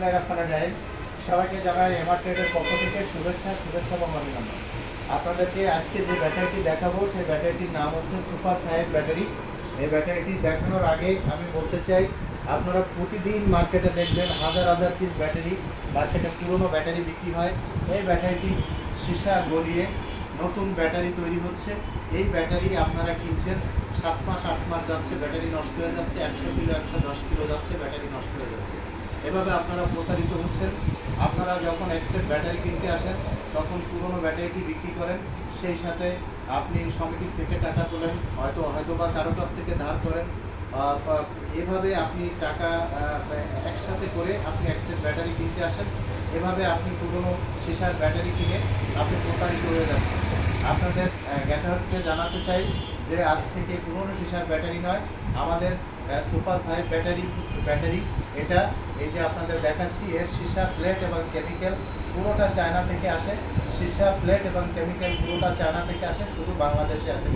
বিসমিল্লাহির রহমানির রহিম। সবাইকে জানাই এমআর ট্রেডের পক্ষ থেকে শুভেচ্ছা এবং অভিনন্দন। আপনাদেরকে আজকে যে ব্যাটারিটি দেখাবো সেই ব্যাটারিটির নাম হচ্ছে সুপার 5 ব্যাটারি। এই ব্যাটারিটি দেখানোর আগে আমি বলতে চাই, আপনারা প্রতিদিন মার্কেটে দেখবেন হাজার হাজার পিস ব্যাটারি, মার্কেটে পুরনো ব্যাটারি বিক্রি হয়। এই ব্যাটারিটি সীসা গলিয়ে নতুন ব্যাটারি তৈরি হচ্ছে। এই ব্যাটারি আপনারা কিনছেন 7 মাস 8 মাস যাচ্ছে, ব্যাটারি নষ্ট হয়ে যাচ্ছে, 100 কিলো 110 কিলো যাচ্ছে, ব্যাটারি নষ্ট হয়ে যাচ্ছে। এভাবে আপনারা প্রতারিত হচ্ছেন। আপনারা যখন এক্সের ব্যাটারি কিনতে আসেন তখন পুরনো ব্যাটারিটি বিক্রি করেন, সেই সাথে আপনি সমিতির থেকে টাকা তোলেন, হয়তো বা কারো কাছ থেকে ধার করেন। এভাবে আপনি টাকা একসাথে করে আপনি এক্সের ব্যাটারি কিনতে আসেন। এভাবে আপনি পুরনো সীসার ব্যাটারি কিনে আপনি প্রতারিত হয়ে যাচ্ছেন। আপনাদের জ্ঞাতার্থে জানাতে চাই যে আজ থেকে পুরনো সীসার ব্যাটারি নয়, আমাদের সুপার 5 ব্যাটারি এটা, এই যে আপনাদের দেখাচ্ছি, এর সীসা প্লেট এবং কেমিক্যাল পুরোটা চায়না থেকে আসে। সীসা প্লেট এবং কেমিক্যাল পুরোটা চায়না থেকে আসে, শুধু বাংলাদেশে আসে।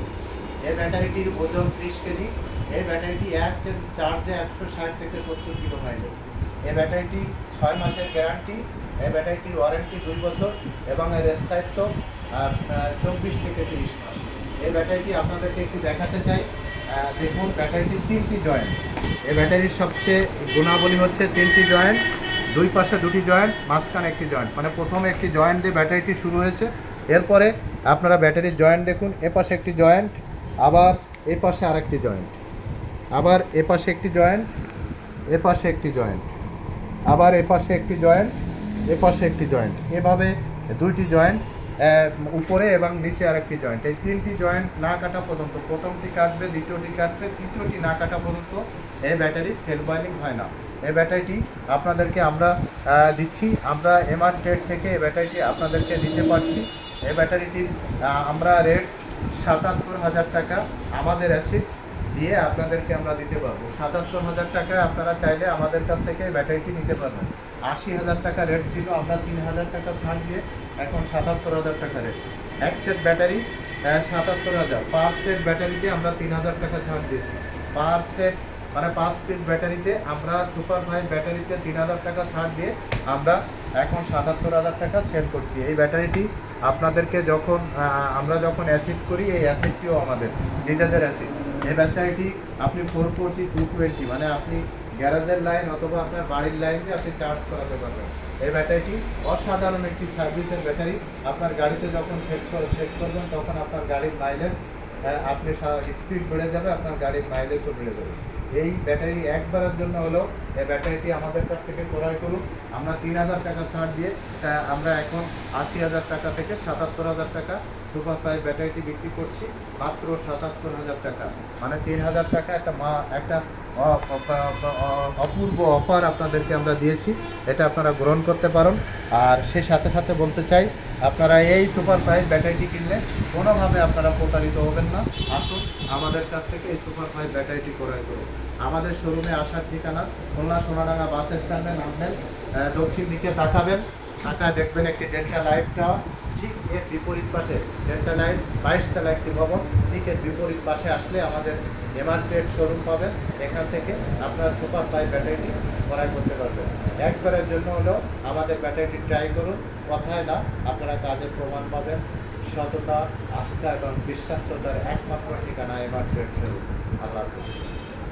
এই ব্যাটারিটির ওজন 30 কেজি। এই ব্যাটারিটি এক চার্জে 160 থেকে 70 কিলো মাইলেজ। এই ব্যাটারিটি 6 মাসের গ্যারান্টি। এই ব্যাটারিটির ওয়ারেন্টি 2 বছর এবং এর স্থায়িত্ব 24 থেকে 30 মাস। এই ব্যাটারিটি আপনাদেরকে একটু দেখাতে চাই। দেখুন, ব্যাটারিটির 3টি জয়েন্ট। এই ব্যাটারির সবচেয়ে গুণাবলী হচ্ছে 3টি জয়েন্ট, দুই পাশে 2টি জয়েন্ট, মাঝখানে একটি জয়েন্ট, মানে প্রথমে একটি জয়েন্ট দিয়ে ব্যাটারিটি শুরু হয়েছে। এরপরে আপনারা ব্যাটারির জয়েন্ট দেখুন, এপাশে একটি জয়েন্ট, আবার এই পাশে আরেকটি জয়েন্ট, আবার এপাশে একটি জয়েন্ট, এপাশে একটি জয়েন্ট, আবার এপাশে একটি জয়েন্ট, এপাশে একটি জয়েন্ট, এভাবে 2টি জয়েন্ট, উপরে এবং নিচে আরেকটি জয়েন্ট। এই 3টি জয়েন্ট না কাটা পর্যন্ত, প্রথমটি কাটবে, দ্বিতীয়টি কাটবে, তৃতীয়টি না কাটা পর্যন্ত এই ব্যাটারি সেল বয়েলিং হয় না। এই ব্যাটারিটি আপনাদেরকে আমরা দিচ্ছি, আমরা এমআর ট্রেড থেকে এই ব্যাটারিটি আপনাদেরকে দিতে পারছি। এই ব্যাটারিটির আমরা রেট 77,000 টাকা আমাদের অ্যাসিড দিয়ে আপনাদেরকে আমরা দিতে পারবো। 77,000 টাকায় আপনারা চাইলে আমাদের কাছ থেকে ব্যাটারিটি নিতে পারবেন। 80,000 টাকা রেট ছিল, আমরা 3,000 টাকা ছাড় দিয়ে এখন 77,000 টাকা রেট। এক সেট ব্যাটারি 77,000, পার সেট ব্যাটারিতে আমরা 3,000 টাকা ছাড় দিয়েছি। পার সেট মানে 5 পিস ব্যাটারিতে আমরা সুপার 5 ব্যাটারিতে 3,000 টাকা ছাড় দিয়ে আমরা এখন 77,000 টাকা সেল করছি। এই ব্যাটারিটি আপনাদেরকে আমরা যখন অ্যাসিড করি, এই অ্যাসিডটিও আমাদের নিজেদের অ্যাসিড। এই ব্যাটারিটি আপনি 440, 220, মানে আপনি গ্যারেজের লাইন অথবা আপনার বাড়ির লাইন দিয়ে আপনি চার্জ করাতে পারবেন। এই ব্যাটারিটি অসাধারণ একটি সার্ভিসের ব্যাটারি। আপনার গাড়িতে যখন সেট করবেন তখন আপনার গাড়ির মাইলেজ, আপনি স্পিড বেড়ে যাবে, আপনার গাড়ির মাইলেজও বেড়ে যাবে। এই ব্যাটারি একবারের জন্য হলেও এই ব্যাটারিটি আমাদের কাছ থেকে ক্রয় করুন। আমরা 3,000 টাকা ছাড় দিয়ে আমরা এখন 80,000 টাকা থেকে 77,000 টাকা সুপার 5 ব্যাটারিটি বিক্রি করছি, মাত্র 77,000 টাকা, মানে 3,000 টাকা একটা অপূর্ব অফার আপনাদেরকে আমরা দিয়েছি। এটা আপনারা গ্রহণ করতে পারেন। আর সে সাথে সাথে বলতে চাই, আপনারা এই সুপার 5 ব্যাটারিটি কিনলে কোনোভাবে আপনারা প্রতারিত হবেন না। আসুন আমাদের কাছ থেকে এই সুপার 5 ব্যাটারিটি ক্রয় করুন। আমাদের শোরুমে আসার ঠিকানা খুলনা সোনাডাঙ্গা বাস স্ট্যান্ডে নামবেন, দক্ষিণ দিকে তাকাবেন, তাকায় দেখবেন একটি ডেল্টা লাইট টাওয়ার, ঠিক এর বিপরীত পাশে ডেল্টা লাইট 22 তলা একটি ভবন, ঠিক এর বিপরীত পাশে আসলে আমাদের এমআর ট্রেড শোরুম পাবেন। এখান থেকে আপনারা সুপার 5 ব্যাটারিটি ক্রয় করতে পারবেন। একবারের জন্য হলেও আমাদের ব্যাটারিটি ট্রাই করুন, কথায় না, আপনারা কাজের প্রমাণ পাবেন। সততা, আস্থা এবং বিশ্বাসতার একমাত্র ঠিকানা এমআর ট্রেড শোরুম। আল্লাহ হাফেজ।